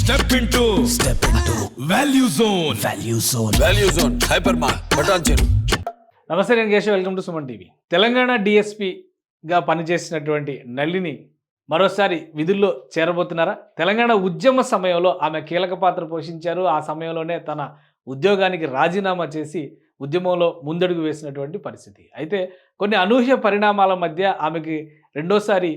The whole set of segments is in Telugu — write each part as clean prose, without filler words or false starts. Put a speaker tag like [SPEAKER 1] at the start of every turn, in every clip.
[SPEAKER 1] Step into
[SPEAKER 2] Value Zone.
[SPEAKER 1] Value Zone. Hypermart. Button.
[SPEAKER 3] నమస్తే, నేను Keshav. Welcome to Suman TV. Telangana డిఎస్పీగా పనిచేసినటువంటి నళిని మరోసారి విధుల్లో చేరబోతున్నారా? తెలంగాణ ఉద్యమ సమయంలో ఆమె కీలక పాత్ర పోషించారు. ఆ సమయంలోనే తన ఉద్యోగానికి రాజీనామా చేసి ఉద్యమంలో ముందడుగు వేసినటువంటి పరిస్థితి. అయితే కొన్ని అనూహ్య పరిణామాల మధ్య ఆమెకి రెండోసారి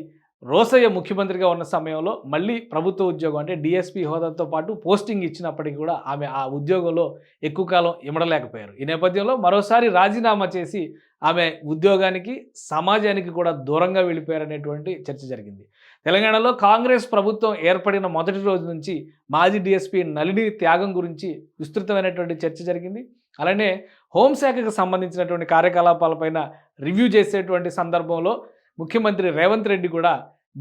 [SPEAKER 3] రోసయ్య ముఖ్యమంత్రిగా ఉన్న సమయంలో మళ్ళీ ప్రభుత్వ ఉద్యోగం అంటే డిఎస్పీ హోదాతో పాటు పోస్టింగ్ ఇచ్చినప్పటికీ కూడా ఆమె ఆ ఉద్యోగంలో ఎక్కువ కాలం ఇమడలేకపోయారు. ఈ నేపథ్యంలో మరోసారి రాజీనామా చేసి ఆమె ఉద్యోగానికి సమాజానికి కూడా దూరంగా వెళ్ళిపోయారనేటువంటి చర్చ జరిగింది. తెలంగాణలో కాంగ్రెస్ ప్రభుత్వం ఏర్పడిన మొదటి రోజు నుంచి మాజీ డిఎస్పీ నళిని త్యాగం గురించి విస్తృతమైనటువంటి చర్చ జరిగింది. అలానే హోంశాఖకు సంబంధించినటువంటి కార్యకలాపాలపైన రివ్యూ చేసేటువంటి సందర్భంలో ముఖ్యమంత్రి రేవంత్ రెడ్డి కూడా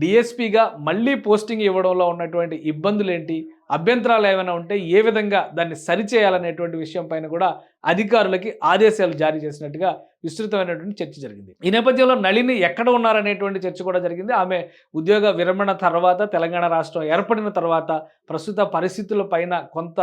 [SPEAKER 3] డిఎస్పీగా మళ్ళీ పోస్టింగ్ ఇవ్వడంలో ఉన్నటువంటి ఇబ్బందులు ఏంటి, అభ్యంతరాలు ఏమైనా ఉంటే ఏ విధంగా దాన్ని సరిచేయాలనేటువంటి విషయం పైన కూడా అధికారులకి ఆదేశాలు జారీ చేసినట్టుగా విస్తృతమైనటువంటి చర్చ జరిగింది. ఈ నేపథ్యంలో నళిని ఎక్కడ ఉన్నారనేటువంటి చర్చ కూడా జరిగింది. ఆమె ఉద్యోగ విరమణ తర్వాత తెలంగాణ రాష్ట్రం ఏర్పడిన తర్వాత ప్రస్తుత పరిస్థితుల పైన కొంత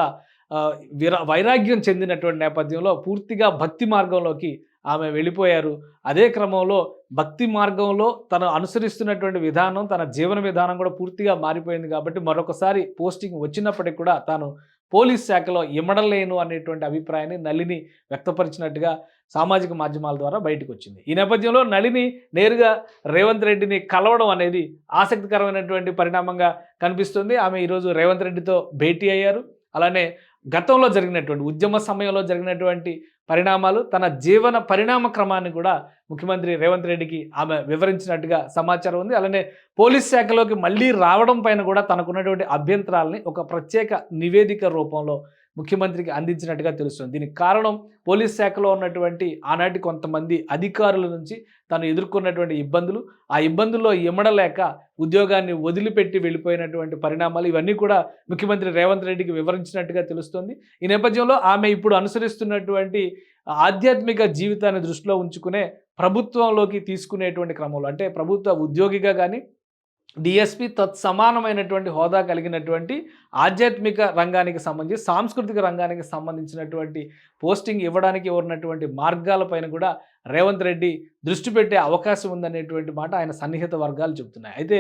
[SPEAKER 3] వైరాగ్యం చెందినటువంటి నేపథ్యంలో పూర్తిగా భక్తి మార్గంలోకి ఆమె వెళ్ళిపోయారు. అదే క్రమంలో భక్తి మార్గంలో తను అనుసరిస్తున్నటువంటి విధానం, తన జీవన విధానం కూడా పూర్తిగా మారిపోయింది. కాబట్టి మరొకసారి పోస్టింగ్ వచ్చినప్పటికీ కూడా తాను పోలీస్ శాఖలో ఇమడలేను అనేటువంటి అభిప్రాయాన్ని నళిని వ్యక్తపరిచినట్టుగా సామాజిక మాధ్యమాల ద్వారా బయటకు వచ్చింది. ఈ నేపథ్యంలో నళిని నేరుగా రేవంత్ రెడ్డిని కలవడం అనేది ఆసక్తికరమైనటువంటి పరిణామంగా కనిపిస్తుంది. ఆమె ఈరోజు రేవంత్ రెడ్డితో భేటీ అయ్యారు. అలానే గతంలో జరిగినటువంటి ఉద్యమ సమయంలో జరిగినటువంటి పరిణామాలు, తన జీవన పరిణామ క్రమాన్ని కూడా ముఖ్యమంత్రి రేవంత్ రెడ్డికి ఆమె వివరించినట్టుగా సమాచారం ఉంది. అలానే పోలీస్ శాఖలోకి మళ్ళీ రావడం పైన కూడా తనకున్నటువంటి అభ్యంతరాలని ఒక ప్రత్యేక నివేదిక రూపంలో ముఖ్యమంత్రికి అందించినట్టుగా తెలుస్తుంది. దీనికి కారణం పోలీస్ శాఖలో ఉన్నటువంటి ఆనాటి కొంతమంది అధికారుల నుంచి తను ఎదుర్కొన్నటువంటి ఇబ్బందులు, ఆ ఇబ్బందుల్లో ఇమడలేక ఉద్యోగాన్ని వదిలిపెట్టి వెళ్ళిపోయినటువంటి పరిణామాలు, ఇవన్నీ కూడా ముఖ్యమంత్రి రేవంత్ రెడ్డికి వివరించినట్టుగా తెలుస్తుంది. ఈ నేపథ్యంలో ఆమె ఇప్పుడు అనుసరిస్తున్నటువంటి ఆధ్యాత్మిక జీవితాన్ని దృష్టిలో ఉంచుకునే ప్రభుత్వంలోకి తీసుకునేటువంటి క్రమంలో అంటే ప్రభుత్వ ఉద్యోగిగా కానీ డిఎస్పీ తత్సమానమైనటువంటి హోదా కలిగినటువంటి ఆధ్యాత్మిక రంగానికి సంబంధించి సాంస్కృతిక రంగానికి సంబంధించినటువంటి పోస్టింగ్ ఇవ్వడానికి ఉన్నటువంటి మార్గాలపైన కూడా రేవంత్ రెడ్డి దృష్టి పెట్టే అవకాశం ఉందనేటువంటి మాట ఆయన సన్నిహిత వర్గాలు చెబుతున్నాయి. అయితే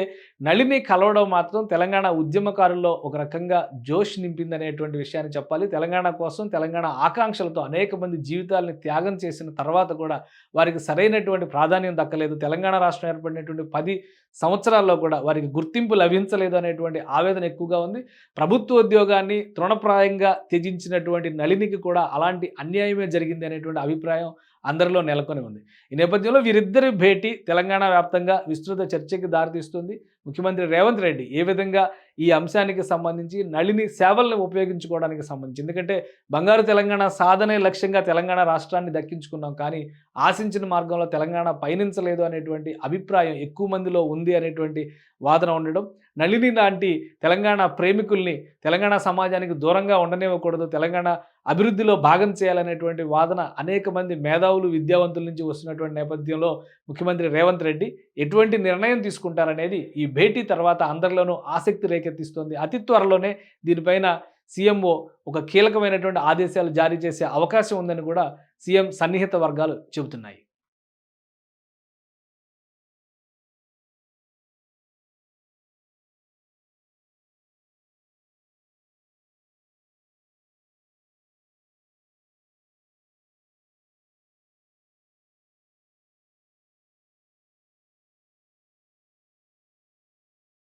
[SPEAKER 3] నళిని కలవడం మాత్రం తెలంగాణ ఉద్యమకారుల్లో ఒక రకంగా జోష్ నింపిందనేటువంటి విషయాన్ని చెప్పాలి. తెలంగాణ కోసం, తెలంగాణ ఆకాంక్షలతో అనేక మంది జీవితాలని త్యాగం చేసిన తర్వాత కూడా వారికి సరైనటువంటి ప్రాధాన్యం దక్కలేదు. తెలంగాణ రాష్ట్రం ఏర్పడినటువంటి 10 సంవత్సరాల్లో కూడా వారికి గుర్తింపు లభించలేదు అనేటువంటి ఆవేదన ఎక్కువగా ఉంది. ప్రభుత్వ ఉద్యోగాన్ని తృణప్రాయంగా త్యజించినటువంటి నళినికి కూడా అలాంటి అన్యాయమే జరిగింది అనేటువంటి అభిప్రాయం అందరిలో నెలకొని ఉంది. ఈ నేపథ్యంలో వీరిద్దరి భేటీ తెలంగాణ వ్యాప్తంగా విస్తృత చర్చకి దారితీస్తుంది. ముఖ్యమంత్రి రేవంత్ రెడ్డి ఏ విధంగా ఈ అంశానికి సంబంధించి నళిని సేవలను ఉపయోగించుకోవడానికి సంబంధించి, ఎందుకంటే బంగారు తెలంగాణ సాధనే లక్ష్యంగా తెలంగాణ రాష్ట్రాన్ని దక్కించుకున్నాం, కానీ ఆశించిన మార్గంలో తెలంగాణ పయనించలేదు అనేటువంటి అభిప్రాయం ఎక్కువ మందిలో ఉంది అనేటువంటి వాదన ఉండడం, నళిని లాంటి తెలంగాణ ప్రేమికుల్ని తెలంగాణ సమాజానికి దూరంగా ఉండనివ్వకూడదు, తెలంగాణ అభివృద్ధిలో భాగం చేయాలనేటువంటి వాదన అనేక మంది మేధావులు, విద్యావంతుల నుంచి వస్తున్నటువంటి నేపథ్యంలో ముఖ్యమంత్రి రేవంత్ రెడ్డి ఎటువంటి నిర్ణయం తీసుకుంటారనేది ఈ భేటీ తర్వాత అందరిలోనూ ఆసక్తి రేకెత్తిస్తోంది. అతి త్వరలోనే దీనిపైన సీఎంఓ ఒక కీలకమైనటువంటి ఆదేశాలు జారీ చేసే అవకాశం ఉందని కూడా సీఎం సన్నిహిత వర్గాలు చెబుతున్నాయి.